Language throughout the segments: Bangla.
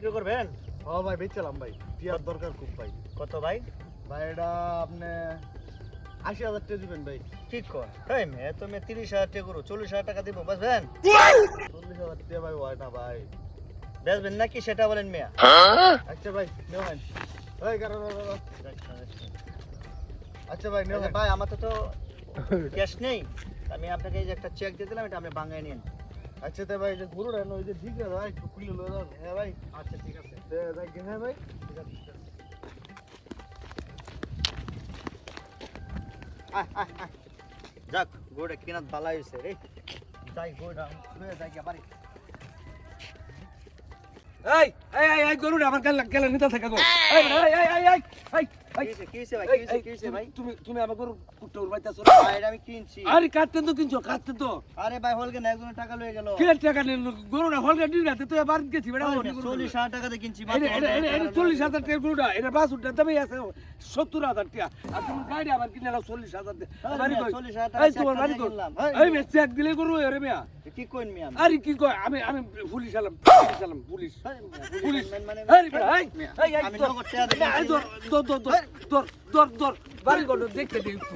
বিক্রি করবেন? ও ভাই বেচলাম ভাই, টিয়ার দরকার খুব ভাই। কত ভাই? ভাই এটা আপনি ৮০,০০০ টাকা দিবেন ভাই। ঠিক কর। এই মেয়ে তুমি ৩০,০০০ টাকা করো, ৪০,০০০ টাকা দিব, বুঝবেন? ৪০,০০০ টাকা ভাই হয় না ভাই। বেচবেন নাকি সেটা বলেন মিয়া। আচ্ছা ভাই নেবেন। এই কারণ আচ্ছা ভাই নেবেন। ভাই আমার তো ক্যাশ নেই, আমি আপনাকে এই যে একটা চেক দিয়ে দিলাম, এটা আপনি বাঙায় নিন। আচ্ছা তো ভাই যে গরুটা ওই যে ঠিক আছে ভাই, একটু খুলে লয়ে দাও। হ্যাঁ ভাই, আচ্ছা ঠিক আছে। হ্যাঁ ভাই। যাক গরুটা কিনা ভালো হয়েছে রে। যাই গরুটা লয়ে যাই গিয়া বাড়ি। এই এই এই এই গরুটা আমার গেলে নিতে থাকে গো। এই এই এই এই এই এই কি হইছে ভাই? কি হইছে ভাই? তুমি তুমি আমার গরু কুট্টা উড়াইতাছো। ভাই এটা আমি কিনছি। আরে কাটতে তো কিনছো, কাটতে তো। আরে ভাই হলকে না একজনের টাকা লয়ে গেল। কি টাকা নিল গরুটা হলকে দিন রাতে তো এবার গেছি বেটা। ৪০,০০০ টাকা দিয়ে কিনছি। এটা ৪০,০০০ টাকা গরুটা, এটা বাস উঠতে তবে আছে ৭০,০০০ টাকা। আর তুমি গাড়ি আমার কিনে নাও ৪০,০০০ টাকা। বাড়ি কই? ৪০,০০০ এই তোমার বাড়ি কই? এই মে চেক দিলে গরু এরে মিয়া। কি কইন মিয়া? আরে কি কয় আমি আমি পুলিশ আলাম, পুলিশ পুলিশ মানে আরে বেটা এই এই এই আমি নগদ টাকা দিয়ে এই দর বাড়ি গন্ড দেখতে দিই একটু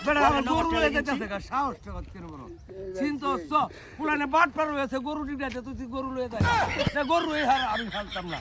বেটা আমার গরু লয়ে যাচ্ছে গা, সাহস টাকা কেন বড় চিন্তা হচ্ছ পুরানে বাট পার হয়েছে গরু ডিটাতে তুই গরু লয়ে যাই গরু এই হার আমি ফেলতাম না।